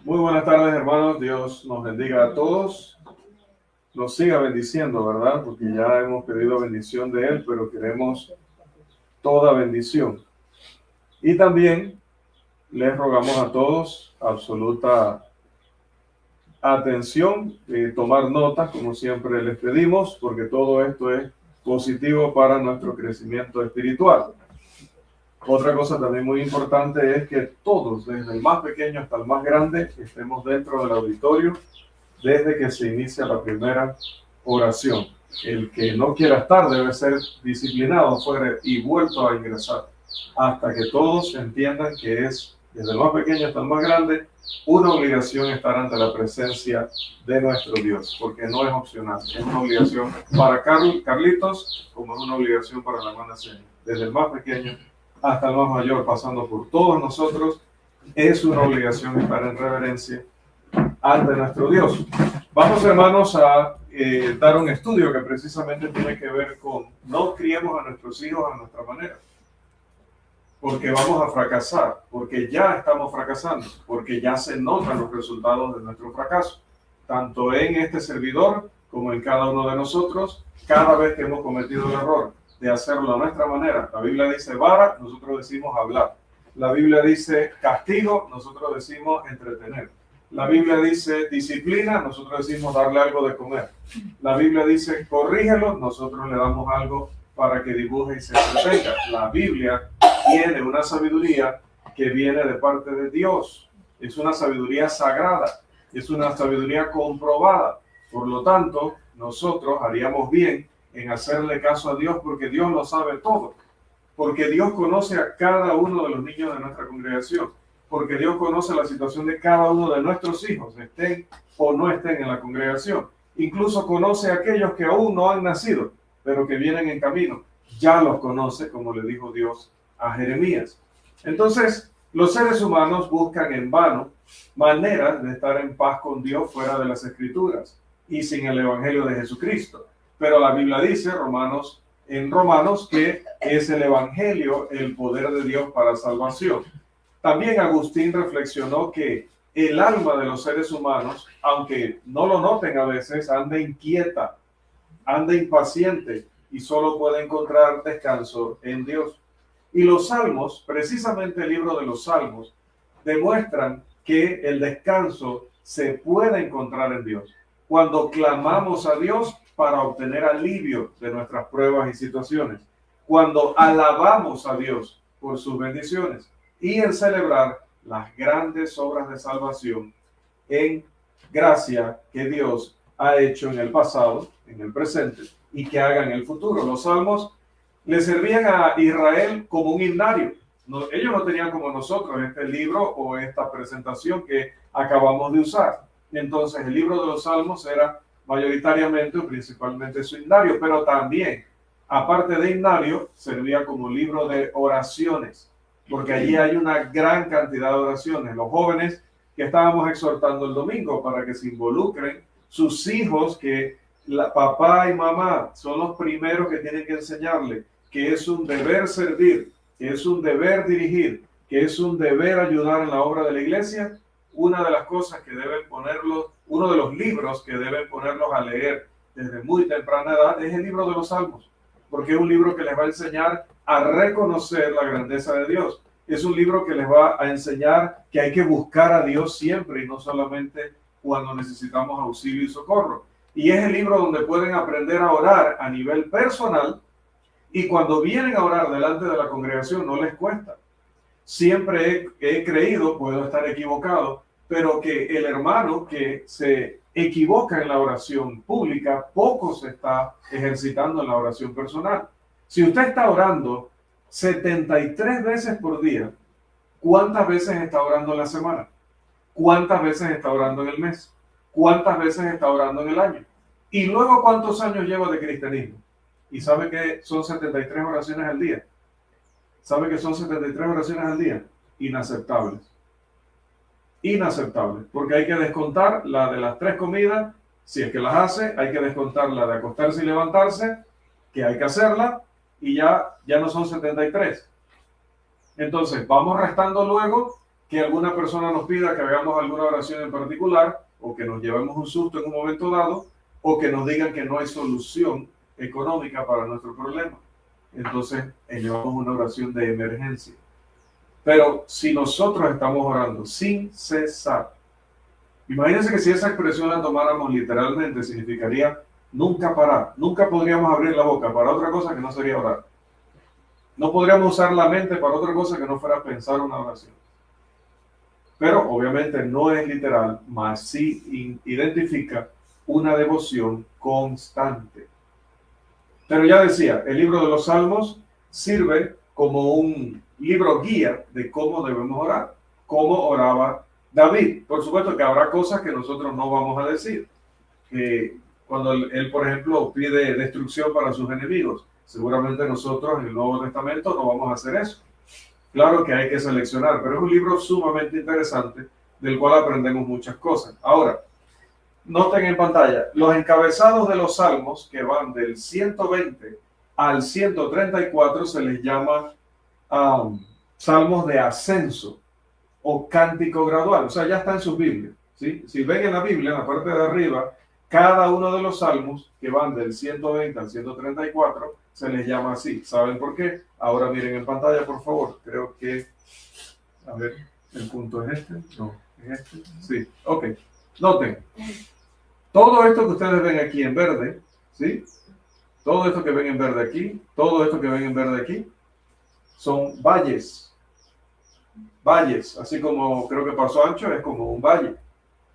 Muy buenas tardes, hermanos. Dios nos bendiga a todos. Nos siga bendiciendo, ¿verdad? Porque ya hemos pedido bendición de Él, pero queremos toda bendición. Y también les rogamos a todos absoluta atención, tomar notas, como siempre les pedimos, porque todo esto es positivo para nuestro crecimiento espiritual. Otra cosa también muy importante es que todos, desde el más pequeño hasta el más grande, estemos dentro del auditorio desde que se inicia la primera oración. El que no quiera estar debe ser disciplinado fuera y vuelto a ingresar hasta que todos entiendan que es, desde el más pequeño hasta el más grande, una obligación estar ante la presencia de nuestro Dios, porque no es opcional, es una obligación para Carlitos como es una obligación para la hermana Celia. Desde el más pequeño hasta el más mayor, pasando por todos nosotros, es una obligación estar en reverencia ante nuestro Dios. Vamos, hermanos, a dar un estudio que precisamente tiene que ver con no criemos a nuestros hijos a nuestra manera, porque vamos a fracasar, porque ya estamos fracasando, porque ya se notan los resultados de nuestro fracaso, tanto en este servidor como en cada uno de nosotros, cada vez que hemos cometido el error de hacerlo a nuestra manera. La Biblia dice vara, nosotros decimos hablar. La Biblia dice castigo, nosotros decimos entretener. La Biblia dice disciplina, nosotros decimos darle algo de comer. La Biblia dice corrígelo, nosotros le damos algo para que dibuje y se entretenga. La Biblia tiene una sabiduría que viene de parte de Dios. Es una sabiduría sagrada, es una sabiduría comprobada. Por lo tanto, nosotros haríamos bien en hacerle caso a Dios porque Dios lo sabe todo. Porque Dios conoce a cada uno de los niños de nuestra congregación. Porque Dios conoce la situación de cada uno de nuestros hijos, estén o no estén en la congregación. Incluso conoce a aquellos que aún no han nacido, pero que vienen en camino. Ya los conoce, como le dijo Dios a Jeremías. Entonces, los seres humanos buscan en vano maneras de estar en paz con Dios fuera de las Escrituras y sin el Evangelio de Jesucristo. Pero la Biblia dice, en Romanos, que es el Evangelio el poder de Dios para salvación. También Agustín reflexionó que el alma de los seres humanos, aunque no lo noten a veces, anda inquieta, anda impaciente y solo puede encontrar descanso en Dios. Y los salmos, precisamente el libro de los salmos, demuestran que el descanso se puede encontrar en Dios. Cuando clamamos a Dios para obtener alivio de nuestras pruebas y situaciones. Cuando alabamos a Dios por sus bendiciones. Y en celebrar las grandes obras de salvación en gracia que Dios ha hecho en el pasado, en el presente, y que haga en el futuro. Los salmos le servían a Israel como un himnario. No, ellos no tenían como nosotros este libro o esta presentación que acabamos de usar. Entonces el libro de los salmos era mayoritariamente o principalmente su himnario, pero también, aparte de himnario, servía como libro de oraciones, porque allí hay una gran cantidad de oraciones. Los jóvenes que estábamos exhortando el domingo para que se involucren, sus hijos que papá y mamá son los primeros que tienen que enseñarle que es un deber servir, que es un deber dirigir, que es un deber ayudar en la obra de la iglesia. Una de las cosas que deben ponerlos, uno de los libros que deben ponerlos a leer desde muy temprana edad es el libro de los Salmos, porque es un libro que les va a enseñar a reconocer la grandeza de Dios. Es un libro que les va a enseñar que hay que buscar a Dios siempre y no solamente cuando necesitamos auxilio y socorro. Y es el libro donde pueden aprender a orar a nivel personal y cuando vienen a orar delante de la congregación no les cuesta. Siempre he creído, puedo estar equivocado, pero que el hermano que se equivoca en la oración pública, poco se está ejercitando en la oración personal. Si usted está orando 73 veces por día, ¿cuántas veces está orando en la semana? ¿Cuántas veces está orando en el mes? ¿Cuántas veces está orando en el año? Y luego, ¿cuántos años lleva de cristianismo? Y sabe que son 73 oraciones al día. ¿Sabe que son 73 oraciones al día? Inaceptables. Inaceptables. Porque hay que descontar la de las 3 comidas, si es que las hace, hay que descontar la de acostarse y levantarse, que hay que hacerla, y ya no son 73. Entonces, vamos restando luego que alguna persona nos pida que hagamos alguna oración en particular, o que nos llevemos un susto en un momento dado, o que nos digan que no hay solución económica para nuestro problema. Entonces, elevamos una oración de emergencia. Pero si nosotros estamos orando sin cesar, imagínense que si esa expresión la tomáramos literalmente, significaría nunca parar. Nunca podríamos abrir la boca para otra cosa que no sería orar. No podríamos usar la mente para otra cosa que no fuera pensar una oración. Pero obviamente no es literal, mas sí identifica una devoción constante. Pero ya decía, el libro de los Salmos sirve como un libro guía de cómo debemos orar, cómo oraba David. Por supuesto que habrá cosas que nosotros no vamos a decir. Cuando él, por ejemplo, pide destrucción para sus enemigos, seguramente nosotros en el Nuevo Testamento no vamos a hacer eso. Claro que hay que seleccionar, pero es un libro sumamente interesante del cual aprendemos muchas cosas. Ahora, noten en pantalla, los encabezados de los salmos que van del 120 al 134 se les llama salmos de ascenso o cántico gradual. O sea, ya está en sus Biblias, ¿sí? Si ven en la Biblia, en la parte de arriba, cada uno de los salmos que van del 120 al 134 se les llama así. ¿Saben por qué? Ahora miren en pantalla, por favor. Creo que, a ver, el punto es este. No, es este. Sí, ok. Noten. Todo esto que ustedes ven aquí en verde, ¿sí? Todo esto que ven en verde aquí, todo esto que ven en verde aquí, son valles. Valles, así como creo que Paso Ancho es como un valle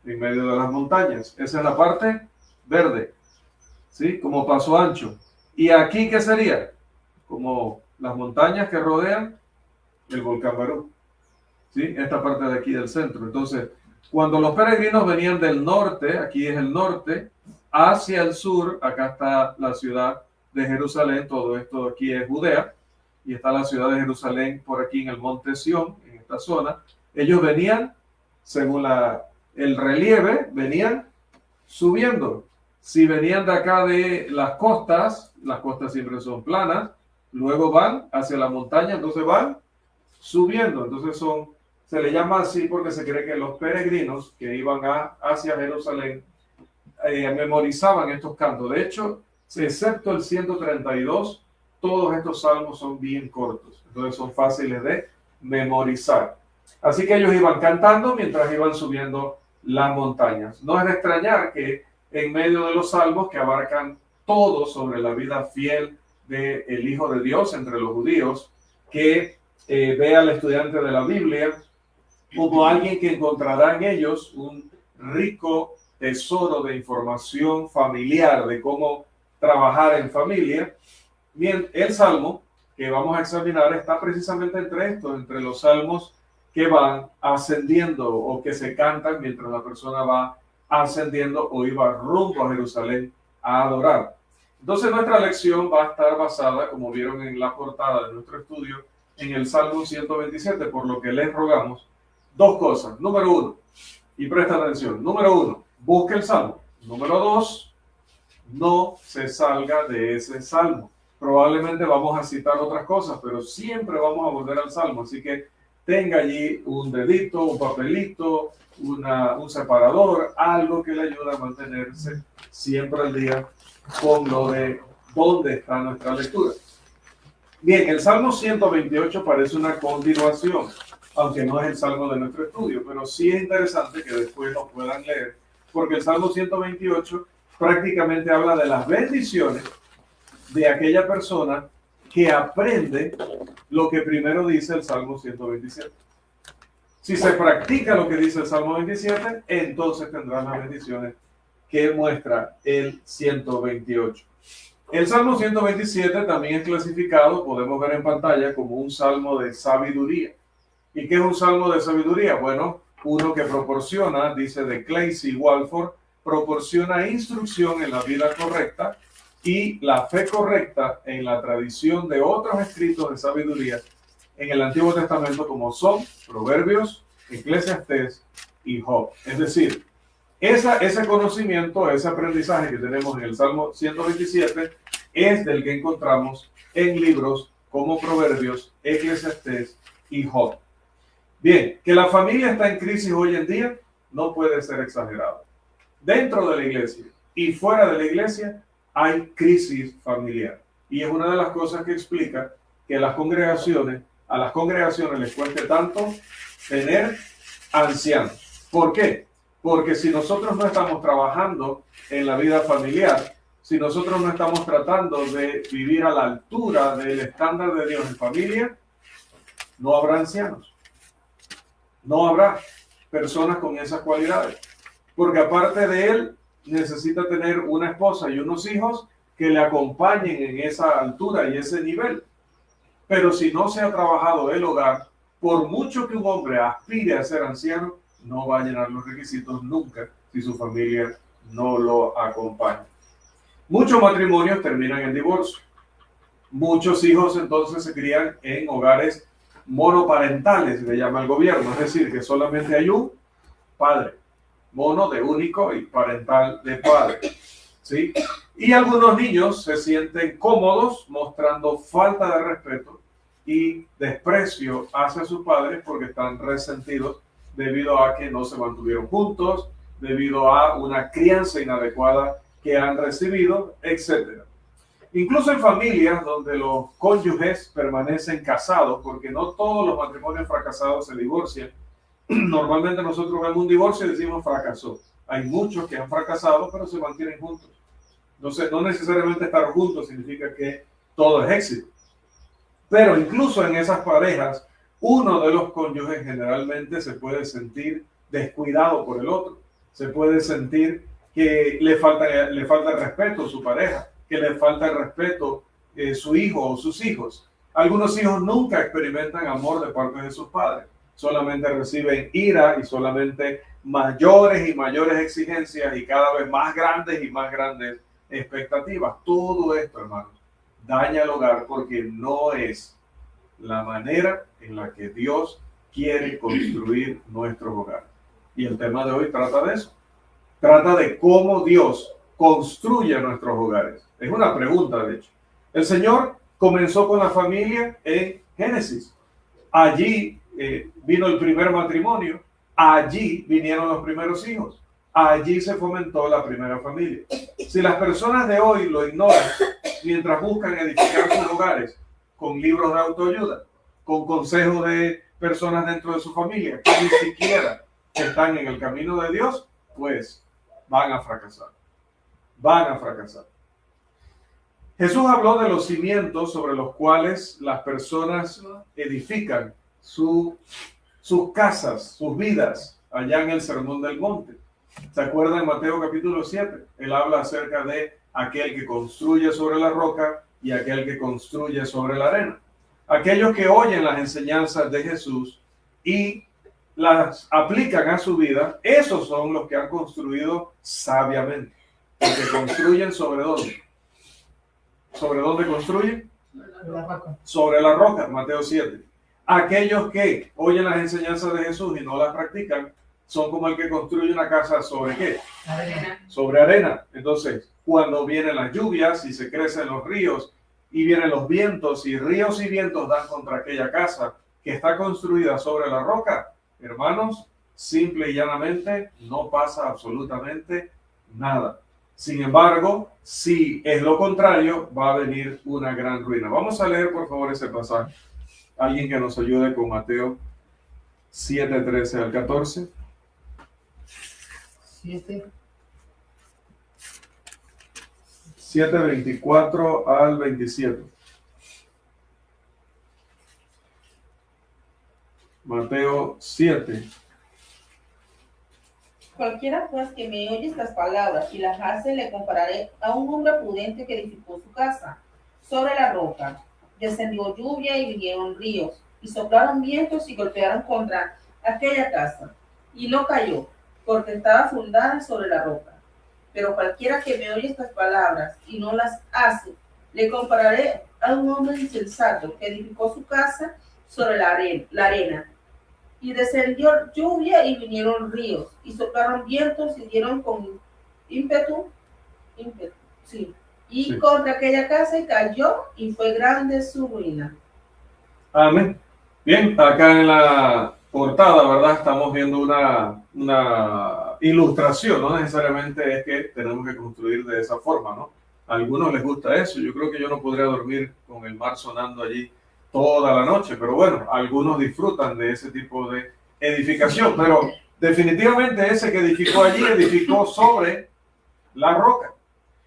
en medio de las montañas. Esa es la parte verde, ¿sí? Como Paso Ancho. ¿Y aquí qué sería? Como las montañas que rodean el volcán Barú, ¿sí? Esta parte de aquí del centro. Entonces, cuando los peregrinos venían del norte, aquí es el norte, hacia el sur, acá está la ciudad de Jerusalén, todo esto aquí es Judea, y está la ciudad de Jerusalén por aquí en el monte Sión, en esta zona. Ellos venían, según el relieve, venían subiendo. Si venían de acá de las costas siempre son planas, luego van hacia la montaña, entonces van subiendo. Entonces se le llama así porque se cree que los peregrinos que iban hacia Jerusalén memorizaban estos cantos. De hecho, excepto el 132, todos estos salmos son bien cortos, entonces son fáciles de memorizar. Así que ellos iban cantando mientras iban subiendo las montañas. No es de extrañar que en medio de los salmos que abarcan todo sobre la vida fiel del Hijo de Dios entre los judíos, que ve al estudiante de la Biblia como alguien que encontrará en ellos un rico tesoro de información familiar, de cómo trabajar en familia. Bien, el salmo que vamos a examinar está precisamente entre estos, entre los salmos que van ascendiendo o que se cantan mientras la persona va ascendiendo o iba rumbo a Jerusalén a adorar. Entonces nuestra lección va a estar basada, como vieron en la portada de nuestro estudio, en el Salmo 127, por lo que les rogamos dos cosas. Número uno, y presta atención, número uno, busque el Salmo. Número dos, no se salga de ese Salmo. Probablemente vamos a citar otras cosas, pero siempre vamos a volver al Salmo, así que tenga allí un dedito, un papelito, un separador, algo que le ayude a mantenerse siempre al día con lo de dónde está nuestra lectura. Bien, el Salmo 128 parece una continuación, aunque no es el Salmo de nuestro estudio, pero sí es interesante que después lo puedan leer, porque el Salmo 128 prácticamente habla de las bendiciones de aquella persona que aprende lo que primero dice el Salmo 127. Si se practica lo que dice el Salmo 27, entonces tendrán las bendiciones que muestra el 128. El Salmo 127 también es clasificado, podemos ver en pantalla, como un salmo de sabiduría. ¿Y qué es un salmo de sabiduría? Bueno, uno que proporciona, dice de Claycy Walford, proporciona instrucción en la vida correcta y la fe correcta en la tradición de otros escritos de sabiduría en el Antiguo Testamento, como son Proverbios, Eclesiastés y Job. Es decir, ese conocimiento, ese aprendizaje que tenemos en el Salmo 127 es del que encontramos en libros como Proverbios, Eclesiastés y Job. Bien, que la familia está en crisis hoy en día no puede ser exagerado. Dentro de la iglesia y fuera de la iglesia hay crisis familiar. Y es una de las cosas que explica que a las congregaciones les cueste tanto tener ancianos. ¿Por qué? Porque si nosotros no estamos trabajando en la vida familiar, si nosotros no estamos tratando de vivir a la altura del estándar de Dios en familia, no habrá ancianos. No habrá personas con esas cualidades. Porque aparte de él, necesita tener una esposa y unos hijos que le acompañen en esa altura y ese nivel. Pero si no se ha trabajado el hogar, por mucho que un hombre aspire a ser anciano, no va a llenar los requisitos nunca si su familia no lo acompaña. Muchos matrimonios terminan en divorcio. Muchos hijos entonces se crían en hogares monoparentales, le llama el gobierno, es decir, que solamente hay un padre, mono de único y parental de padre, ¿sí? Y algunos niños se sienten cómodos mostrando falta de respeto y desprecio hacia sus padres porque están resentidos debido a que no se mantuvieron juntos, debido a una crianza inadecuada que han recibido, etc. Incluso en familias donde los cónyuges permanecen casados, porque no todos los matrimonios fracasados se divorcian. Normalmente nosotros vemos un divorcio y decimos fracasó. Hay muchos que han fracasado, pero se mantienen juntos. Entonces, no necesariamente estar juntos significa que todo es éxito. Pero incluso en esas parejas, uno de los cónyuges generalmente se puede sentir descuidado por el otro. Se puede sentir que le falta respeto a su pareja, que le falta el respeto su hijo o sus hijos. Algunos hijos nunca experimentan amor de parte de sus padres. Solamente reciben ira y solamente mayores y mayores exigencias y cada vez más grandes y más grandes expectativas. Todo esto, hermanos, daña el hogar porque no es la manera en la que Dios quiere construir nuestros hogares. Y el tema de hoy trata de eso. Trata de cómo Dios construye nuestros hogares. Es una pregunta, de hecho. El Señor comenzó con la familia en Génesis. Allí vino el primer matrimonio. Allí vinieron los primeros hijos. Allí se fomentó la primera familia. Si las personas de hoy lo ignoran, mientras buscan edificar sus hogares con libros de autoayuda, con consejos de personas dentro de su familia, que ni siquiera están en el camino de Dios, pues van a fracasar. Van a fracasar. Jesús habló de los cimientos sobre los cuales las personas edifican sus casas, sus vidas, allá en el Sermón del Monte. ¿Se acuerdan en Mateo capítulo 7? Él habla acerca de aquel que construye sobre la roca y aquel que construye sobre la arena. Aquellos que oyen las enseñanzas de Jesús y las aplican a su vida, esos son los que han construido sabiamente. Los que construyen sobre dónde. ¿Sobre dónde construyen? Sobre la roca, Mateo 7. Aquellos que oyen las enseñanzas de Jesús y no las practican, son como el que construye una casa sobre ¿qué? Arena. Sobre arena. Entonces, cuando vienen las lluvias y se crecen los ríos y vienen los vientos y ríos y vientos dan contra aquella casa que está construida sobre la roca, hermanos, simple y llanamente no pasa absolutamente nada. Sin embargo, si es lo contrario, va a venir una gran ruina. Vamos a leer, por favor, ese pasaje. Alguien que nos ayude con Mateo 7, 13 al 14. 7, 24 al 27. Mateo 7. Cualquiera pues que me oye estas palabras y las hace, le compararé a un hombre prudente que edificó su casa sobre la roca. Descendió lluvia y vinieron ríos, y soplaron vientos y golpearon contra aquella casa, y no cayó, porque estaba fundada sobre la roca. Pero cualquiera que me oye estas palabras y no las hace, le compararé a un hombre insensato que edificó su casa sobre la arena. Y descendió lluvia y vinieron ríos, y soplaron vientos y dieron con ímpetu, sí, y contra aquella casa y cayó, y fue grande su ruina. Amén. Bien, acá en la portada, ¿verdad? Estamos viendo una ilustración, no necesariamente es que tenemos que construir de esa forma, ¿no? A algunos les gusta eso, yo creo que yo no podría dormir con el mar sonando allí toda la noche, pero bueno, algunos disfrutan de ese tipo de edificación, pero definitivamente ese que edificó allí edificó sobre la roca.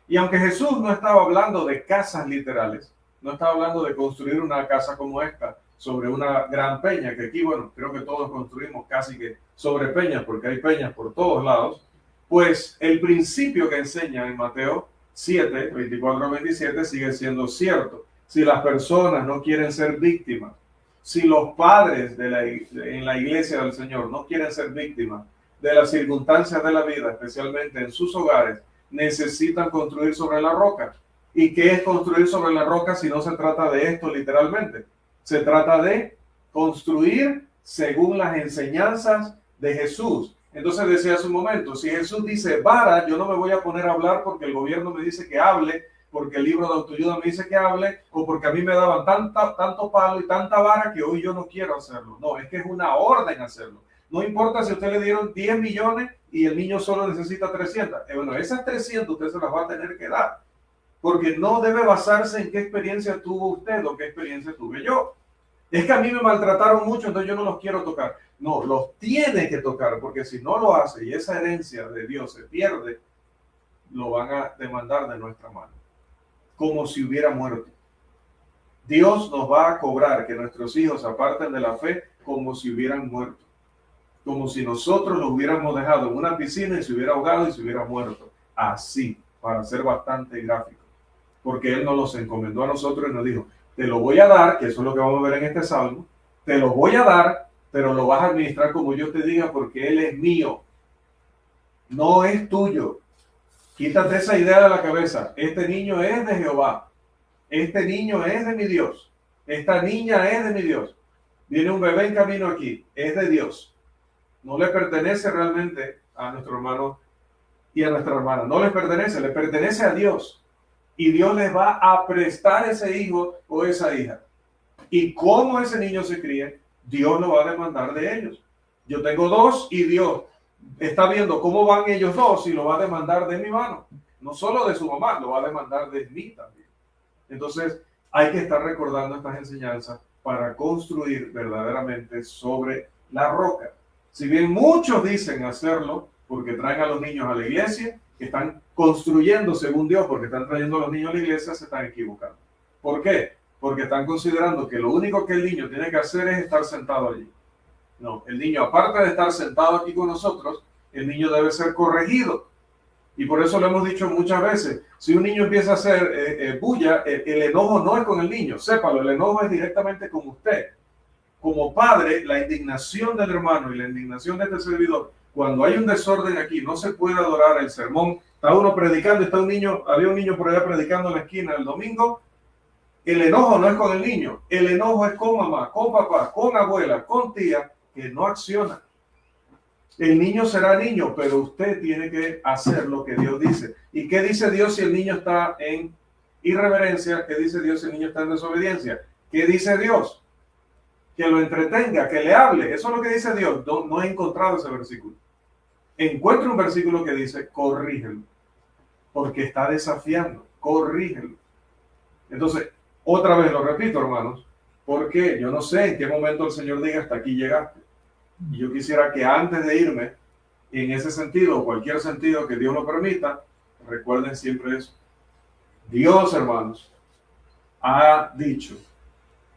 Y aunque Jesús no estaba hablando de casas literales, no estaba hablando de construir una casa como esta sobre una gran peña, que aquí, bueno, creo que todos construimos casi que sobre peñas, porque hay peñas por todos lados, pues el principio que enseña en Mateo 7, 24 a 27 sigue siendo cierto. Si las personas no quieren ser víctimas, si los padres en la iglesia del Señor no quieren ser víctimas de las circunstancias de la vida, especialmente en sus hogares, necesitan construir sobre la roca. ¿Y qué es construir sobre la roca si no se trata de esto literalmente? Se trata de construir según las enseñanzas de Jesús. Entonces decía hace un momento, si Jesús dice vara, yo no me voy a poner a hablar porque el gobierno me dice que hable, porque el libro de autoayuda me dice que hable, o porque a mí me daban tanto palo y tanta vara que hoy yo no quiero hacerlo. No, es que es una orden hacerlo. No importa si a usted le dieron 10 millones y el niño solo necesita 300. Bueno, esas 300 usted se las va a tener que dar, porque no debe basarse en qué experiencia tuvo usted o qué experiencia tuve yo. Es que a mí me maltrataron mucho, entonces yo no los quiero tocar. No, los tiene que tocar, porque si no lo hace y esa herencia de Dios se pierde, lo van a demandar de nuestra mano, como si hubiera muerto. Dios nos va a cobrar que nuestros hijos aparten de la fe como si hubieran muerto, como si nosotros los hubiéramos dejado en una piscina y se hubiera ahogado y se hubiera muerto. Así, para ser bastante gráfico, porque Él nos los encomendó a nosotros y nos dijo, te lo voy a dar, que eso es lo que vamos a ver en este salmo, te lo voy a dar, pero lo vas a administrar como yo te diga, porque Él es mío, no es tuyo. Quítate esa idea de la cabeza. Este niño es de Jehová, este niño es de mi Dios, esta niña es de mi Dios. Viene un bebé en camino aquí, es de Dios. No le pertenece realmente a nuestro hermano y a nuestra hermana, no les pertenece, le pertenece a Dios. Y Dios les va a prestar ese hijo o esa hija. Y cómo ese niño se críe, Dios lo va a demandar de ellos. Yo tengo dos y Dios está viendo cómo van ellos dos y lo va a demandar de mi mano. No solo de su mamá, lo va a demandar de mí también. Entonces hay que estar recordando estas enseñanzas para construir verdaderamente sobre la roca. Si bien muchos dicen hacerlo porque traen a los niños a la iglesia, que están construyendo según Dios porque están trayendo a los niños a la iglesia, se están equivocando. ¿Por qué? Porque están considerando que lo único que el niño tiene que hacer es estar sentado allí. No, el niño, aparte de estar sentado aquí con nosotros, el niño debe ser corregido. Y por eso lo hemos dicho muchas veces. Si un niño empieza a hacer bulla, el enojo no es con el niño. Sépalo, el enojo es directamente con usted. Como padre, la indignación del hermano y la indignación de este servidor, cuando hay un desorden aquí, no se puede adorar el sermón. Está uno predicando, había un niño por allá predicando en la esquina el domingo. El enojo no es con el niño, el enojo es con mamá, con papá, con abuela, con tía, que no acciona. El niño será niño, pero usted tiene que hacer lo que Dios dice. ¿Y qué dice Dios si el niño está en irreverencia? ¿Qué dice Dios si el niño está en desobediencia? ¿Qué dice Dios? Que lo entretenga, que le hable. Eso es lo que dice Dios. No he encontrado ese versículo. Encuentro un versículo que dice, corrígelo, porque está desafiando, corrígelo. Entonces, otra vez lo repito, hermanos, porque yo no sé en qué momento el Señor diga, hasta aquí llegaste. Y yo quisiera que antes de irme, en ese sentido, o cualquier sentido que Dios lo permita, recuerden siempre eso. Dios, hermanos, ha dicho,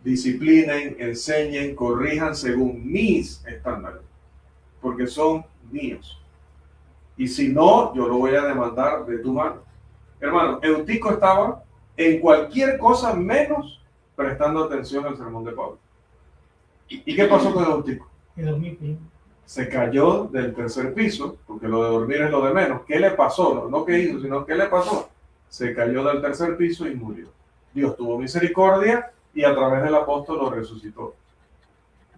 disciplinen, enseñen, corrijan según mis estándares, porque son míos. Y si no, yo lo voy a demandar de tu mano. Hermano, Eutico estaba en cualquier cosa menos prestando atención al sermón de Pablo. ¿Y qué pasó con Eutico? Se cayó del tercer piso, porque lo de dormir es lo de menos. ¿Qué le pasó? No qué hizo, sino qué le pasó. Se cayó del tercer piso y murió. Dios tuvo misericordia y a través del apóstol lo resucitó.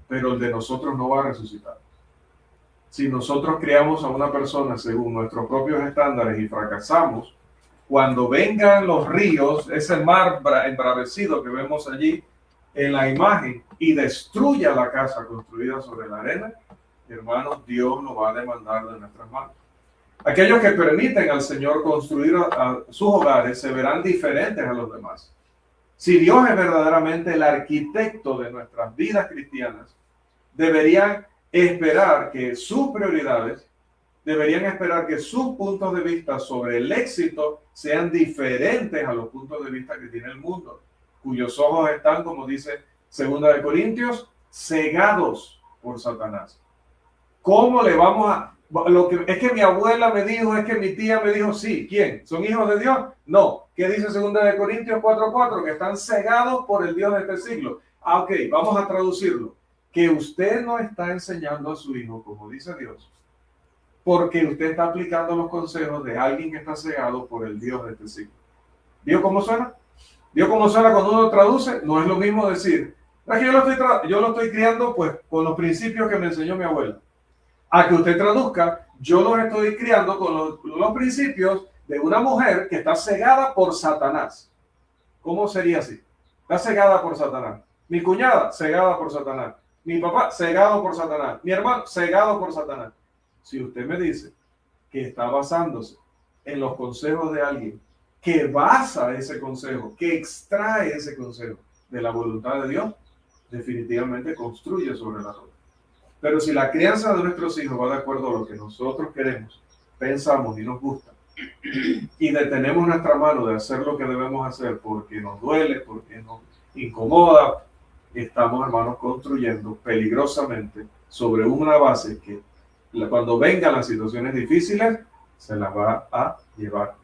Pero el de nosotros no va a resucitar. Si nosotros criamos a una persona según nuestros propios estándares y fracasamos, cuando vengan los ríos, ese mar embravecido que vemos allí en la imagen y destruya la casa construida sobre la arena, hermanos, Dios nos va a demandar de nuestras manos. Aquellos que permiten al Señor construir a sus hogares se verán diferentes a los demás. Si Dios es verdaderamente el arquitecto de nuestras vidas cristianas, deberían esperar que sus prioridades, deberían esperar que sus puntos de vista sobre el éxito sean diferentes a los puntos de vista que tiene el mundo, cuyos ojos están, como dice 2 de Corintios, cegados por Satanás. ¿Cómo le vamos a...? Es que mi abuela me dijo, es que mi tía me dijo, sí. ¿Quién? ¿Son hijos de Dios? No. ¿Qué dice 2 de Corintios 4:4? Que están cegados por el Dios de este siglo. Ok, vamos a traducirlo. Que usted no está enseñando a su hijo, como dice Dios, porque usted está aplicando los consejos de alguien que está cegado por el Dios de este siglo. ¿Vio cómo suena? ¿Vio cómo suena cuando uno traduce? No es lo mismo decir, es que yo lo estoy criando pues con los principios que me enseñó mi abuela. A que usted traduzca, yo los estoy criando con los principios de una mujer que está cegada por Satanás. ¿Cómo sería así? Está cegada por Satanás. Mi cuñada, cegada por Satanás. Mi papá, cegado por Satanás. Mi hermano, cegado por Satanás. Si usted me dice que está basándose en los consejos de alguien que basa ese consejo, que extrae ese consejo de la voluntad de Dios, definitivamente construye sobre la roca. Pero si la crianza de nuestros hijos va de acuerdo a lo que nosotros queremos, pensamos y nos gusta, y detenemos nuestra mano de hacer lo que debemos hacer porque nos duele, porque nos incomoda, estamos, hermanos, construyendo peligrosamente sobre una base que cuando vengan las situaciones difíciles, se las va a llevar.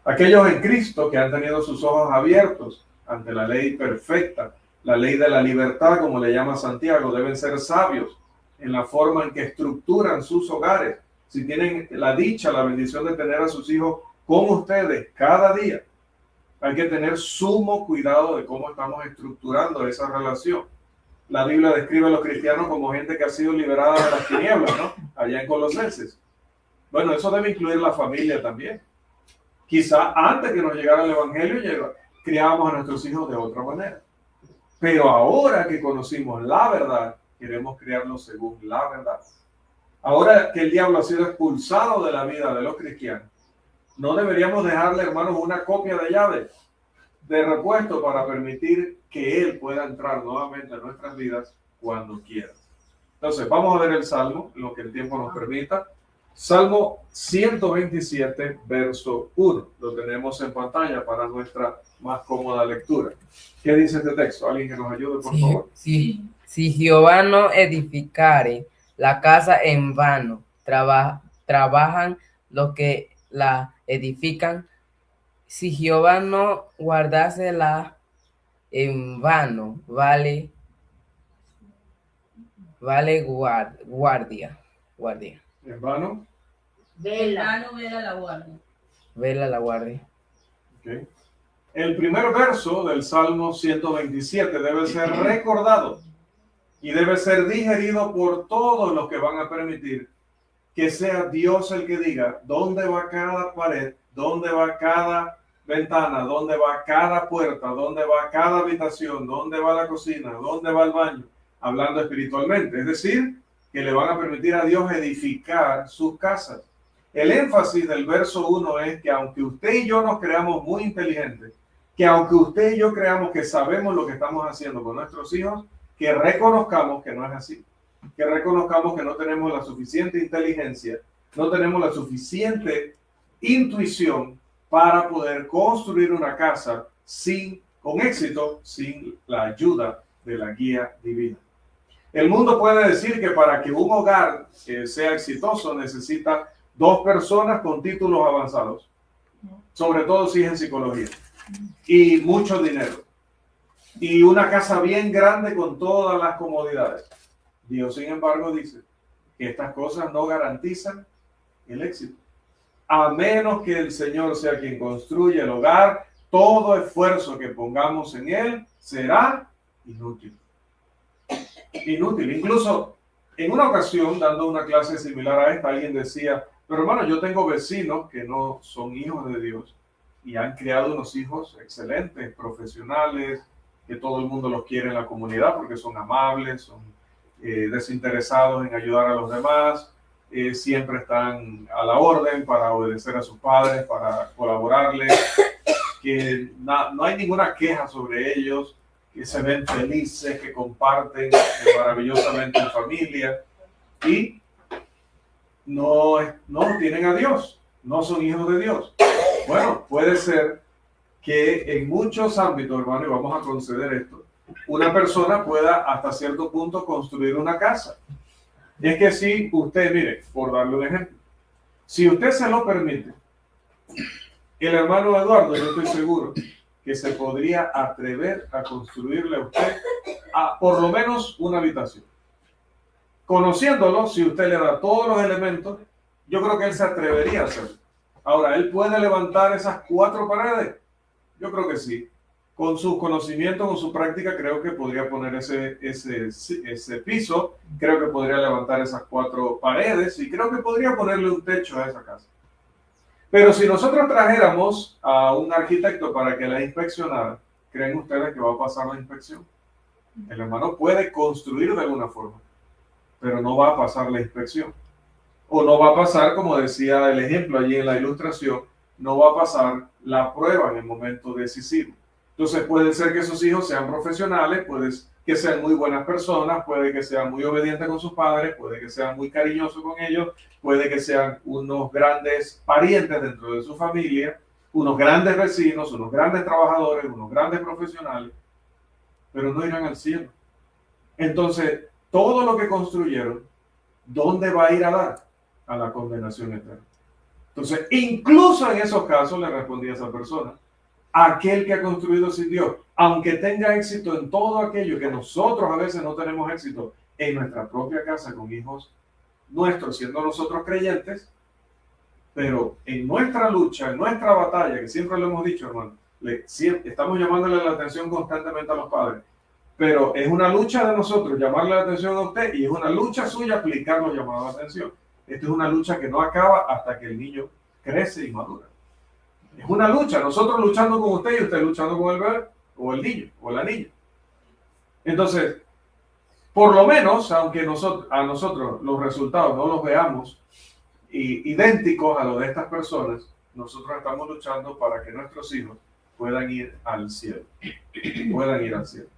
Aquellos en Cristo que han tenido sus ojos abiertos ante la ley perfecta, la ley de la libertad, como le llama Santiago, deben ser sabios en la forma en que estructuran sus hogares. Si tienen la dicha, la bendición de tener a sus hijos con ustedes cada día, hay que tener sumo cuidado de cómo estamos estructurando esa relación. La Biblia describe a los cristianos como gente que ha sido liberada de las tinieblas, ¿no? Allá en Colosenses. Bueno, eso debe incluir la familia también. Quizá antes que nos llegara el Evangelio, criábamos a nuestros hijos de otra manera. Pero ahora que conocimos la verdad, queremos criarlos según la verdad. Ahora que el diablo ha sido expulsado de la vida de los cristianos, no deberíamos dejarle, hermanos, una copia de llave de repuesto para permitir que él pueda entrar nuevamente a nuestras vidas cuando quiera. Entonces, vamos a ver el Salmo, lo que el tiempo nos permita. Salmo 127, verso 1. Lo tenemos en pantalla para nuestra más cómoda lectura. ¿Qué dice este texto? ¿Alguien que nos ayude, por favor? Si Jehová no edificare la casa, en vano trabajan los que la edifican. Si Jehová no guardase la, en vano vale guardia. ¿En vano? Vela la guardia. Vela la guardia. Okay. El primer verso del Salmo 127 debe ser recordado y debe ser digerido por todos los que van a permitir que sea Dios el que diga dónde va cada pared, dónde va cada ventana, dónde va cada puerta, dónde va cada habitación, dónde va la cocina, dónde va el baño, hablando espiritualmente. Es decir, que le van a permitir a Dios edificar sus casas. El énfasis del verso 1 es que aunque usted y yo nos creamos muy inteligentes, que aunque usted y yo creamos que sabemos lo que estamos haciendo con nuestros hijos, que reconozcamos que no es así. Que reconozcamos que no tenemos la suficiente inteligencia, no tenemos la suficiente intuición para poder construir una casa con éxito, sin la ayuda de la guía divina. El mundo puede decir que para que un hogar sea exitoso necesita 2 personas con títulos avanzados, sobre todo si es en psicología, y mucho dinero, y una casa bien grande con todas las comodidades. Dios, sin embargo, dice que estas cosas no garantizan el éxito. A menos que el Señor sea quien construye el hogar, todo esfuerzo que pongamos en él será inútil. Inútil. Incluso en una ocasión, dando una clase similar a esta, alguien decía, pero hermano, yo tengo vecinos que no son hijos de Dios y han criado unos hijos excelentes, profesionales, que todo el mundo los quiere en la comunidad porque son amables, son desinteresados en ayudar a los demás, siempre están a la orden para obedecer a sus padres, para colaborarles, que no hay ninguna queja sobre ellos, que se ven felices, que comparten maravillosamente en familia y no tienen a Dios, no son hijos de Dios. Bueno, puede ser que en muchos ámbitos, hermano, y vamos a conceder esto, una persona pueda hasta cierto punto construir una casa. Es que si usted, mire, por darle un ejemplo, si usted se lo permite, el hermano Eduardo, yo estoy seguro que se podría atrever a construirle a usted por lo menos una habitación. Conociéndolo, si usted le da todos los elementos, yo creo que él se atrevería a hacerlo. Ahora, ¿él puede levantar esas 4 paredes? Yo creo que sí. Con sus conocimientos, con su práctica, creo que podría poner ese piso, creo que podría levantar esas 4 paredes y creo que podría ponerle un techo a esa casa. Pero si nosotros trajéramos a un arquitecto para que la inspeccionara, ¿creen ustedes que va a pasar la inspección? El hermano puede construir de alguna forma, pero no va a pasar la inspección. O no va a pasar, como decía el ejemplo allí en la ilustración, no va a pasar la prueba en el momento decisivo. Entonces puede ser que sus hijos sean profesionales, puede que sean muy buenas personas, puede que sean muy obedientes con sus padres, puede que sean muy cariñosos con ellos, puede que sean unos grandes parientes dentro de su familia, unos grandes vecinos, unos grandes trabajadores, unos grandes profesionales, pero no irán al cielo. Entonces, todo lo que construyeron, ¿dónde va a ir a dar? A la condenación eterna. Entonces, incluso en esos casos, le respondí a esa persona, aquel que ha construido sin Dios, aunque tenga éxito en todo aquello que nosotros a veces no tenemos éxito en nuestra propia casa con hijos nuestros, siendo nosotros creyentes, pero en nuestra lucha, en nuestra batalla, que siempre lo hemos dicho, hermano, estamos llamándole la atención constantemente a los padres, pero es una lucha de nosotros llamarle la atención a usted y es una lucha suya aplicar los llamados de atención. Esto es una lucha que no acaba hasta que el niño crece y madura. Es una lucha, nosotros luchando con usted y usted luchando con el bebé, o el niño, o la niña. Entonces, por lo menos, aunque a nosotros los resultados no los veamos idénticos a los de estas personas, nosotros estamos luchando para que nuestros hijos puedan ir al cielo. Puedan ir al cielo.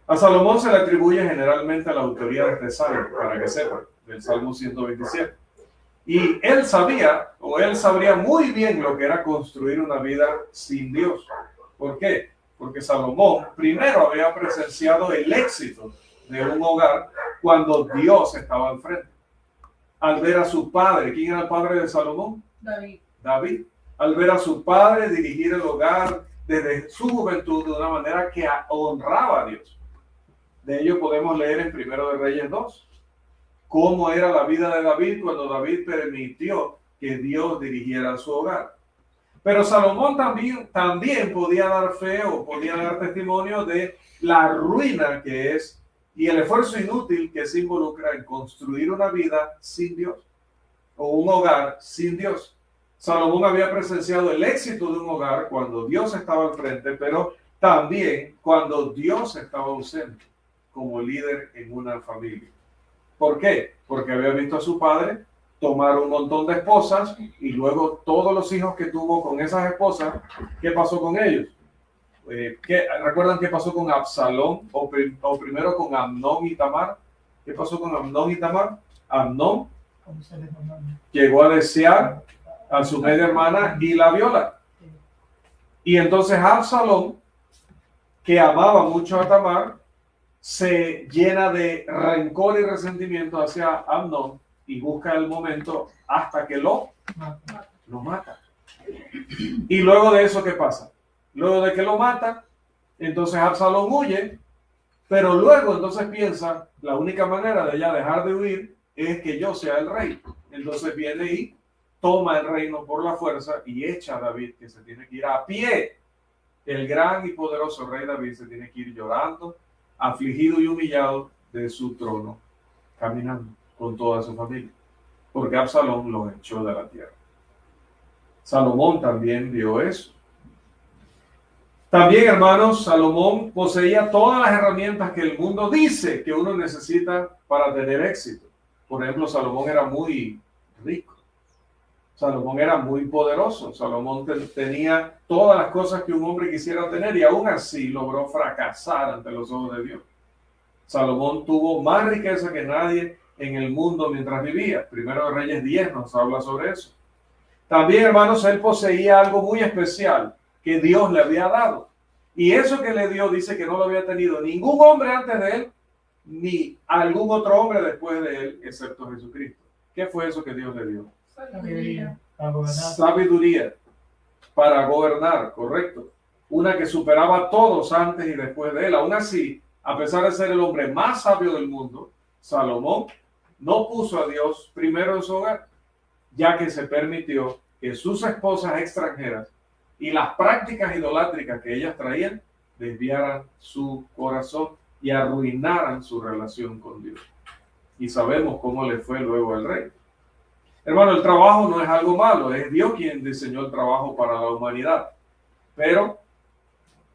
A Salomón se le atribuye generalmente la autoría de este salmo, para que sepan, del Salmo 127. Y él sabría muy bien lo que era construir una vida sin Dios. ¿Por qué? Porque Salomón primero había presenciado el éxito de un hogar cuando Dios estaba al frente. Al ver a su padre, ¿quién era el padre de Salomón? David. Al ver a su padre dirigir el hogar desde su juventud de una manera que honraba a Dios. De ello podemos leer en Primero de Reyes 2. Cómo era la vida de David cuando David permitió que Dios dirigiera su hogar. Pero Salomón también podía dar fe o podía dar testimonio de la ruina que es y el esfuerzo inútil que se involucra en construir una vida sin Dios o un hogar sin Dios. Salomón había presenciado el éxito de un hogar cuando Dios estaba al frente, pero también cuando Dios estaba ausente como líder en una familia. ¿Por qué? Porque había visto a su padre tomar un montón de esposas y luego todos los hijos que tuvo con esas esposas, ¿qué pasó con ellos? ¿Recuerdan qué pasó con Absalón o primero con Amnón y Tamar? ¿Qué pasó con Amnón y Tamar? Amnón llegó a desear a su media hermana y la viola. Y entonces Absalón, que amaba mucho a Tamar, se llena de rencor y resentimiento hacia Amnón y busca el momento hasta que lo mata. Y luego de eso, ¿qué pasa? Luego de que lo mata, entonces Absalón huye, pero luego entonces piensa, la única manera de ella dejar de huir es que yo sea el rey. Entonces viene y toma el reino por la fuerza y echa a David, que se tiene que ir a pie. El gran y poderoso rey David se tiene que ir llorando, afligido y humillado de su trono, caminando con toda su familia, porque Absalón lo echó de la tierra. Salomón también vio eso. También, hermanos, Salomón poseía todas las herramientas que el mundo dice que uno necesita para tener éxito. Por ejemplo, Salomón era muy rico. Salomón era muy poderoso. Salomón tenía todas las cosas que un hombre quisiera tener y aún así logró fracasar ante los ojos de Dios. Salomón tuvo más riqueza que nadie en el mundo mientras vivía. Primero de Reyes 10 nos habla sobre eso. También, hermanos, él poseía algo muy especial que Dios le había dado. Y eso que le dio dice que no lo había tenido ningún hombre antes de él, ni algún otro hombre después de él, excepto Jesucristo. ¿Qué fue eso que Dios le dio? Sabiduría para gobernar, correcto. Una que superaba a todos antes y después de él. Aún así, a pesar de ser el hombre más sabio del mundo, Salomón no puso a Dios primero en su hogar, ya que se permitió que sus esposas extranjeras y las prácticas idolátricas que ellas traían desviaran su corazón y arruinaran su relación con Dios. Y sabemos cómo le fue luego al rey. Hermano, el trabajo no es algo malo, es Dios quien diseñó el trabajo para la humanidad. Pero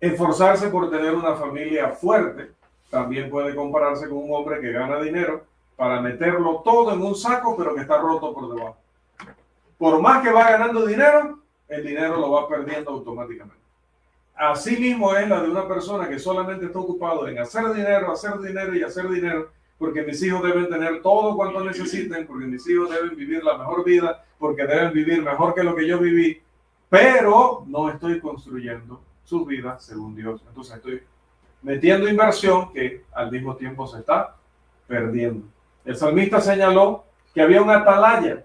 esforzarse por tener una familia fuerte también puede compararse con un hombre que gana dinero para meterlo todo en un saco, pero que está roto por debajo. Por más que va ganando dinero, el dinero lo va perdiendo automáticamente. Así mismo es la de una persona que solamente está ocupado en hacer dinero y hacer dinero, porque mis hijos deben tener todo cuanto necesiten, porque mis hijos deben vivir la mejor vida, porque deben vivir mejor que lo que yo viví, pero no estoy construyendo su vida según Dios. Entonces estoy metiendo inversión que al mismo tiempo se está perdiendo. El salmista señaló que había una atalaya,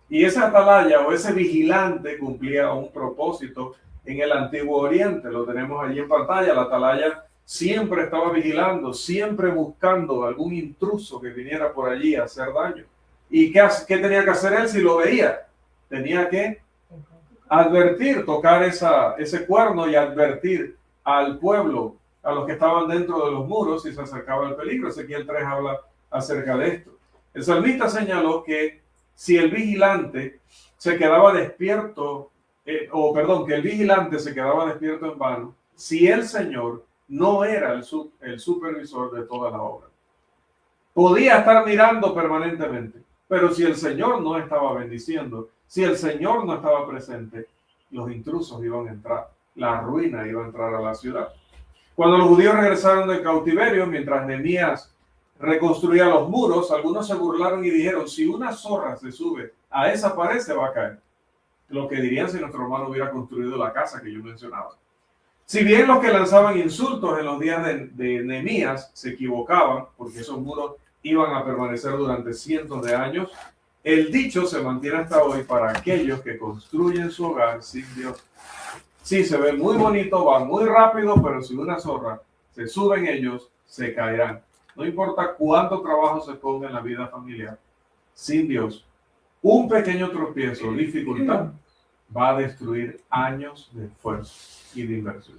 y esa atalaya o ese vigilante cumplía un propósito en el Antiguo Oriente. Lo tenemos allí en pantalla. La atalaya siempre estaba vigilando, siempre buscando algún intruso que viniera por allí a hacer daño. ¿Y qué tenía que hacer él si lo veía? Tenía que advertir, tocar ese cuerno y advertir al pueblo, a los que estaban dentro de los muros si se acercaba el peligro. Ezequiel 3 habla acerca de esto. El salmista señaló que si el vigilante se quedaba despierto, que el vigilante se quedaba despierto en vano, si el Señor no era el supervisor de toda la obra. Podía estar mirando permanentemente, pero si el Señor no estaba bendiciendo, si el Señor no estaba presente, los intrusos iban a entrar, la ruina iba a entrar a la ciudad. Cuando los judíos regresaron del cautiverio, mientras Nehemías reconstruía los muros, algunos se burlaron y dijeron: si una zorra se sube a esa pared, se va a caer. Lo que dirían si nuestro hermano hubiera construido la casa que yo mencionaba. Si bien los que lanzaban insultos en los días de Nehemías se equivocaban, porque esos muros iban a permanecer durante cientos de años, el dicho se mantiene hasta hoy para aquellos que construyen su hogar sin Dios. Sí, se ve muy bonito, van muy rápido, pero si una zorra se sube en ellos, se caerán. No importa cuánto trabajo se ponga en la vida familiar, sin Dios, un pequeño tropiezo o dificultad va a destruir años de esfuerzo y de inversión.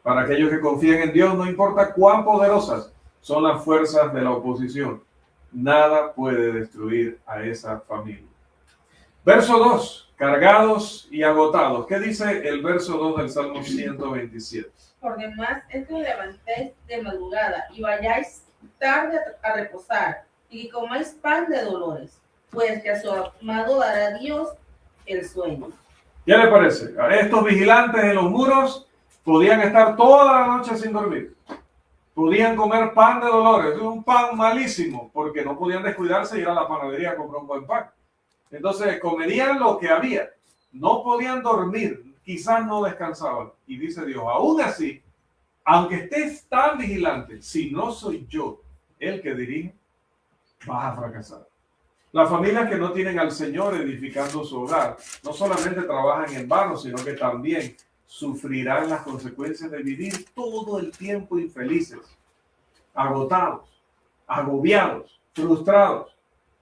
Para aquellos que confían en Dios, no importa cuán poderosas son las fuerzas de la oposición, nada puede destruir a esa familia. Verso 2, cargados y agotados. ¿Qué dice el verso 2 del Salmo 127? Por demás es que os levantéis de madrugada y vayáis tarde a reposar, y que comáis pan de dolores, pues que a su amado dará Dios el sueño. ¿Qué le parece? Estos vigilantes en los muros podían estar toda la noche sin dormir. Podían comer pan de dolores, un pan malísimo, porque no podían descuidarse y ir a la panadería a comprar un buen pan. Entonces comerían lo que había. No podían dormir, quizás no descansaban. Y dice Dios, aún así, aunque estés tan vigilante, si no soy yo el que dirige, vas a fracasar. Las familias que no tienen al Señor edificando su hogar, no solamente trabajan en vano, sino que también sufrirán las consecuencias de vivir todo el tiempo infelices, agotados, agobiados, frustrados.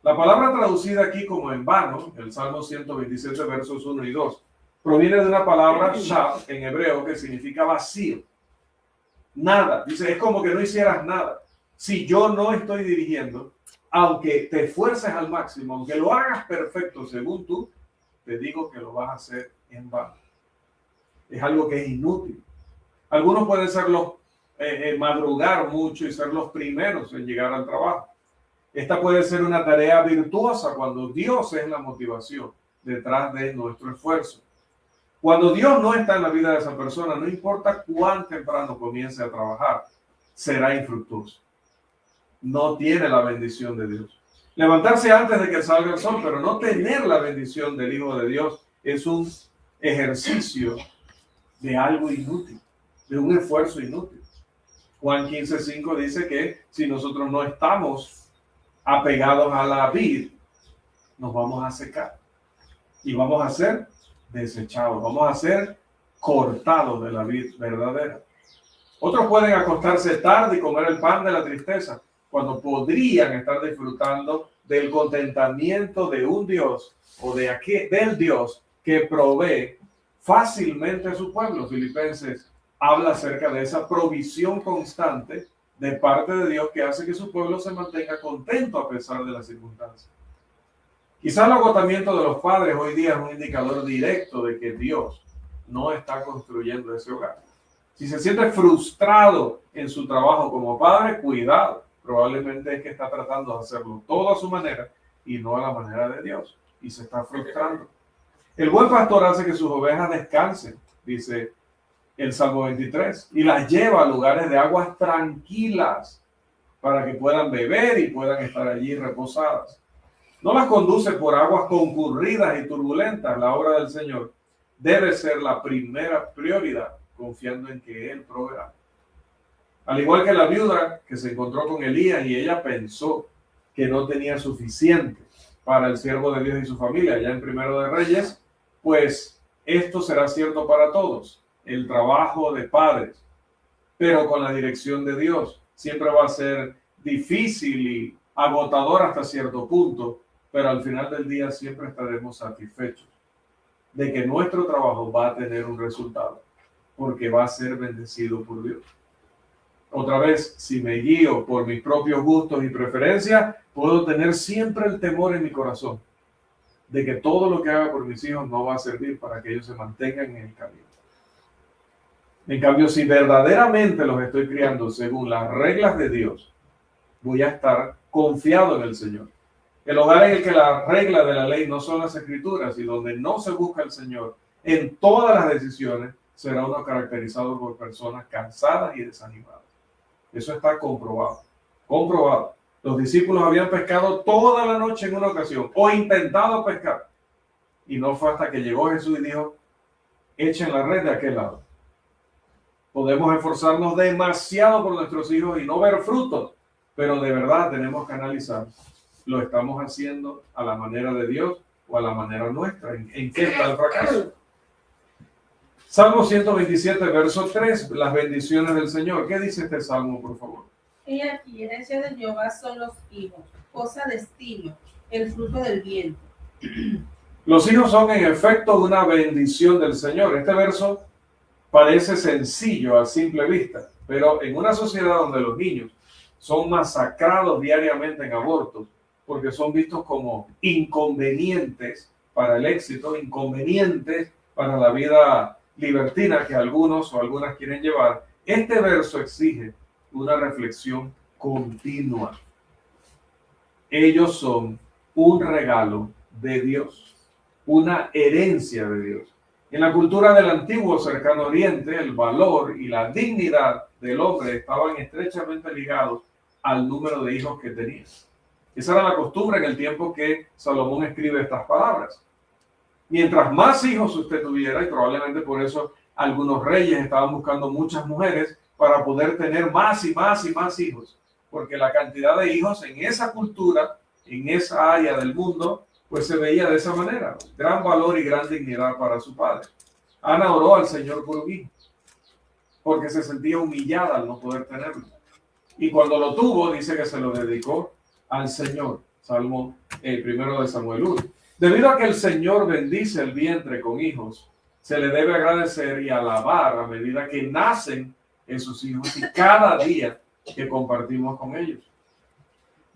La palabra traducida aquí como en vano, el Salmo 127, versos 1 y 2, proviene de una palabra shav en hebreo que significa vacío. Nada. Dice, es como que no hicieras nada. Si yo no estoy dirigiendo, aunque te esfuerces al máximo, aunque lo hagas perfecto según tú, te digo que lo vas a hacer en vano. Es algo que es inútil. Algunos pueden ser madrugar mucho y ser los primeros en llegar al trabajo. Esta puede ser una tarea virtuosa cuando Dios es la motivación detrás de nuestro esfuerzo. Cuando Dios no está en la vida de esa persona, no importa cuán temprano comience a trabajar, será infructuoso. No tiene la bendición de Dios. Levantarse antes de que salga el sol, pero no tener la bendición del Hijo de Dios es un ejercicio de algo inútil, de un esfuerzo inútil. Juan 15:5 dice que si nosotros no estamos apegados a la vid, nos vamos a secar y vamos a ser desechados, vamos a ser cortados de la vid verdadera. Otros pueden acostarse tarde y comer el pan de la tristeza, cuando podrían estar disfrutando del contentamiento de un Dios o del Dios que provee fácilmente a su pueblo. Filipenses habla acerca de esa provisión constante de parte de Dios que hace que su pueblo se mantenga contento a pesar de las circunstancias. Quizá el agotamiento de los padres hoy día es un indicador directo de que Dios no está construyendo ese hogar. Si se siente frustrado en su trabajo como padre, cuidado. Probablemente es que está tratando de hacerlo todo a su manera y no a la manera de Dios. Y se está frustrando. El buen pastor hace que sus ovejas descansen, dice el Salmo 23, y las lleva a lugares de aguas tranquilas para que puedan beber y puedan estar allí reposadas. No las conduce por aguas concurridas y turbulentas. La obra del Señor debe ser la primera prioridad, confiando en que Él proveerá. Al igual que la viuda que se encontró con Elías y ella pensó que no tenía suficiente para el siervo de Dios y su familia, ya en Primero de Reyes, pues esto será cierto para todos. El trabajo de padres, pero con la dirección de Dios, siempre va a ser difícil y agotador hasta cierto punto, pero al final del día siempre estaremos satisfechos de que nuestro trabajo va a tener un resultado, porque va a ser bendecido por Dios. Otra vez, si me guío por mis propios gustos y preferencias, puedo tener siempre el temor en mi corazón de que todo lo que haga por mis hijos no va a servir para que ellos se mantengan en el camino. En cambio, si verdaderamente los estoy criando según las reglas de Dios, voy a estar confiado en el Señor. El hogar en el que las reglas de la ley no son las escrituras y donde no se busca el Señor en todas las decisiones, será uno caracterizado por personas cansadas y desanimadas. Eso está comprobado. Comprobado. Los discípulos habían pescado toda la noche en una ocasión o intentado pescar. Y no fue hasta que llegó Jesús y dijo, echen la red de aquel lado. Podemos esforzarnos demasiado por nuestros hijos y no ver frutos, pero de verdad tenemos que analizar, ¿lo estamos haciendo a la manera de Dios o a la manera nuestra? ¿En qué está el fracaso? Salmo 127, verso 3, las bendiciones del Señor. ¿Qué dice este salmo, por favor? Y aquí, herencia de Jehová son los hijos, cosa de estima, el fruto del viento. Los hijos son en efecto una bendición del Señor. Este verso parece sencillo a simple vista, pero en una sociedad donde los niños son masacrados diariamente en abortos, porque son vistos como inconvenientes para el éxito, inconvenientes para la vida libertina que algunos o algunas quieren llevar, este verso exige una reflexión continua. Ellos son un regalo de Dios, una herencia de Dios. En la cultura del antiguo cercano oriente, el valor y la dignidad del hombre estaban estrechamente ligados al número de hijos que tenía. Esa era la costumbre en el tiempo que Salomón escribe estas palabras. Mientras más hijos usted tuviera, y probablemente por eso algunos reyes estaban buscando muchas mujeres para poder tener más y más y más hijos, porque la cantidad de hijos en esa cultura, en esa área del mundo, pues se veía de esa manera, gran valor y gran dignidad para su padre. Ana oró al Señor por un hijo, porque se sentía humillada al no poder tenerlo. Y cuando lo tuvo, dice que se lo dedicó al Señor. Salmo 1 de Samuel 1. Debido a que el Señor bendice el vientre con hijos, se le debe agradecer y alabar a medida que nacen en sus hijos y cada día que compartimos con ellos.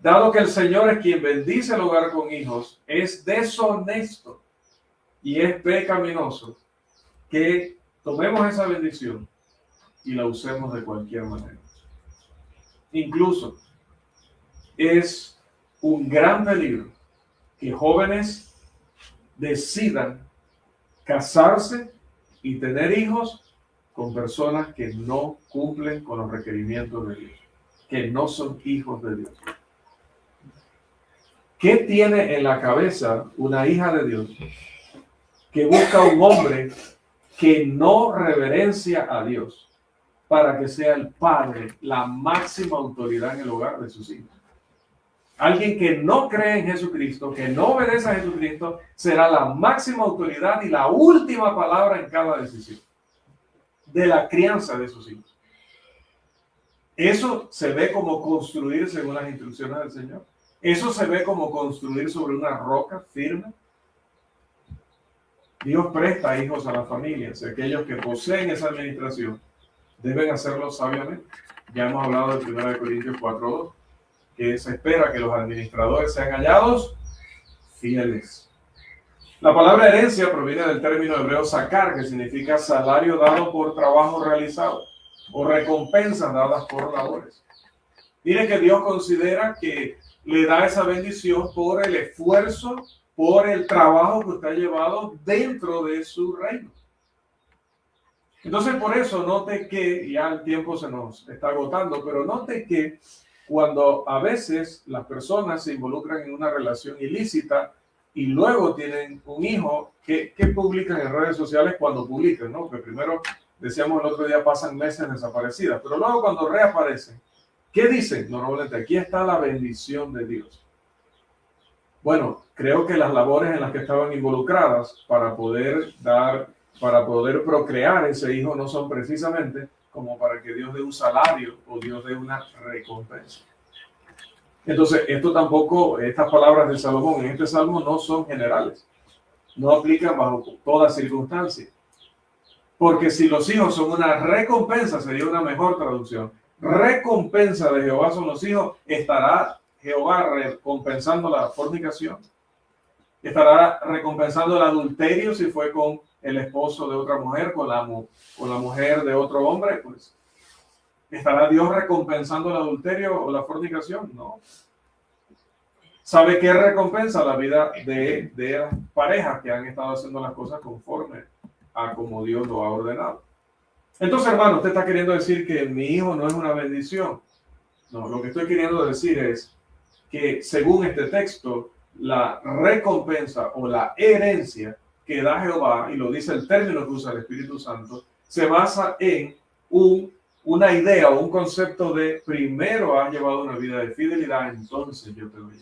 Dado que el Señor es quien bendice el hogar con hijos, es deshonesto y es pecaminoso que tomemos esa bendición y la usemos de cualquier manera. Incluso es un gran peligro que jóvenes decidan casarse y tener hijos con personas que no cumplen con los requerimientos de Dios, que no son hijos de Dios. ¿Qué tiene en la cabeza una hija de Dios que busca un hombre que no reverencia a Dios para que sea el padre, la máxima autoridad en el hogar de sus hijos? Alguien que no cree en Jesucristo, que no obedece a Jesucristo, será la máxima autoridad y la última palabra en cada decisión de la crianza de sus hijos. Eso se ve como construir según las instrucciones del Señor. Eso se ve como construir sobre una roca firme. Dios presta hijos a las familias. Aquellos que poseen esa administración deben hacerlo sabiamente. Ya hemos hablado de 1 Corintios 4:2, que se espera que los administradores sean hallados fieles. La palabra herencia proviene del término hebreo sakar, que significa salario dado por trabajo realizado o recompensas dadas por labores. Mire que Dios considera que le da esa bendición por el esfuerzo, por el trabajo que usted ha llevado dentro de su reino. Entonces, por eso note que, ya el tiempo se nos está agotando, pero note que cuando a veces las personas se involucran en una relación ilícita y luego tienen un hijo, que publican en redes sociales cuando publican, ¿no? Que primero, decíamos el otro día, pasan meses desaparecidas, pero luego cuando reaparecen, ¿qué dicen? Normalmente, aquí está la bendición de Dios. Bueno, creo que las labores en las que estaban involucradas para poder procrear ese hijo no son precisamente como para que Dios dé un salario o Dios dé una recompensa. Entonces, estas palabras de Salomón en este salmo no son generales, no aplican bajo toda circunstancia. Porque si los hijos son una recompensa, sería una mejor traducción. Recompensa de Jehová son los hijos, ¿estará Jehová recompensando la fornicación? ¿Estará recompensando el adulterio si fue con el esposo de otra mujer, con la mujer de otro hombre? Pues, ¿estará Dios recompensando el adulterio o la fornicación? No. ¿Sabe qué recompensa? La vida de las parejas que han estado haciendo las cosas conforme a como Dios lo ha ordenado. Entonces, hermano, usted está queriendo decir que mi hijo no es una bendición. No, lo que estoy queriendo decir es que según este texto, la recompensa o la herencia que da Jehová, y lo dice el término que usa el Espíritu Santo, se basa en una idea o un concepto de primero has llevado una vida de fidelidad, entonces yo te doy.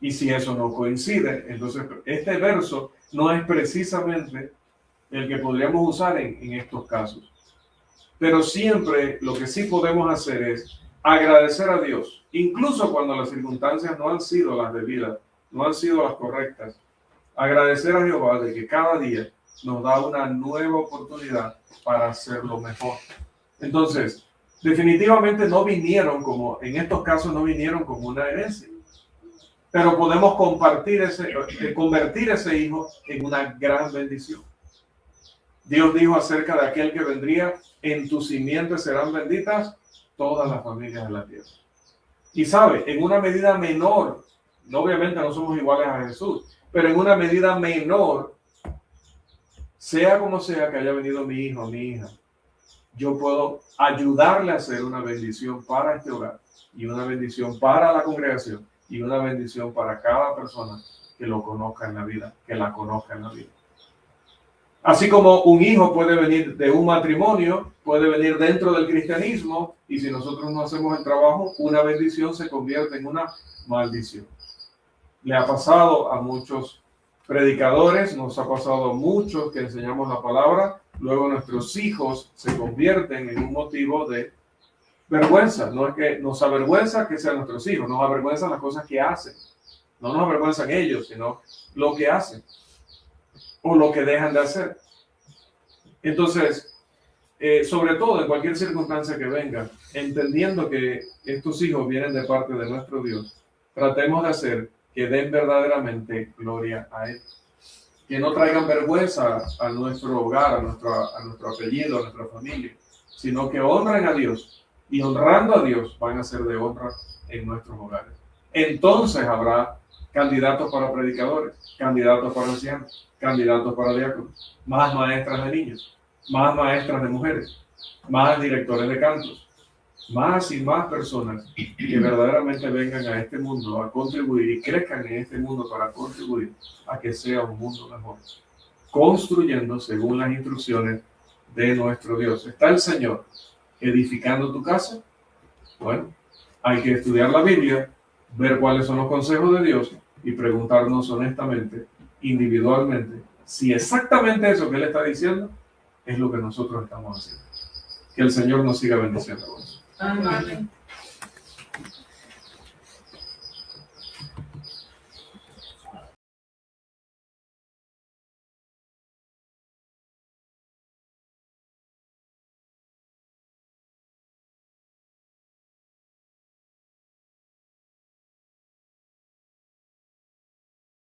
Y si eso no coincide, entonces este verso no es precisamente el que podríamos usar en estos casos. Pero siempre lo que sí podemos hacer es agradecer a Dios, incluso cuando las circunstancias no han sido las debidas, no han sido las correctas. Agradecer a Jehová de que cada día nos da una nueva oportunidad para hacerlo mejor. Entonces, definitivamente en estos casos no vinieron como una herencia. Pero podemos convertir ese hijo en una gran bendición. Dios dijo acerca de aquel que vendría, en tu simiente serán benditas todas las familias de la tierra. Y sabe, en una medida menor, obviamente no somos iguales a Jesús, pero en una medida menor, sea como sea que haya venido mi hijo, mi hija, yo puedo ayudarle a ser una bendición para este hogar y una bendición para la congregación y una bendición para cada persona que lo conozca en la vida, que la conozca en la vida. Así como un hijo puede venir de un matrimonio, puede venir dentro del cristianismo, y si nosotros no hacemos el trabajo, una bendición se convierte en una maldición. Le ha pasado a muchos predicadores, nos ha pasado a muchos que enseñamos la palabra, luego nuestros hijos se convierten en un motivo de vergüenza. No es que nos avergüenza que sean nuestros hijos, nos avergüenzan las cosas que hacen. No nos avergüenzan ellos, sino lo que hacen o lo que dejan de hacer. Entonces, sobre todo en cualquier circunstancia que venga, entendiendo que estos hijos vienen de parte de nuestro Dios, tratemos de hacer que den verdaderamente gloria a Él. que no traigan vergüenza a nuestro hogar, a nuestro apellido, a nuestra familia, sino que honren a Dios, y honrando a Dios van a ser de honra en nuestros hogares. Entonces habrá candidatos para predicadores, candidatos para ancianos, candidatos para diáconos, más maestras de niños, más maestras de mujeres, más directores de cantos, más y más personas que verdaderamente vengan a este mundo a contribuir y crezcan en este mundo para contribuir a que sea un mundo mejor, construyendo según las instrucciones de nuestro Dios. ¿Está el Señor edificando tu casa? Bueno, hay que estudiar la Biblia, ver cuáles son los consejos de Dios y preguntarnos honestamente, individualmente, si exactamente eso que Él está diciendo es lo que nosotros estamos haciendo. Que el Señor nos siga bendiciendo. Amén.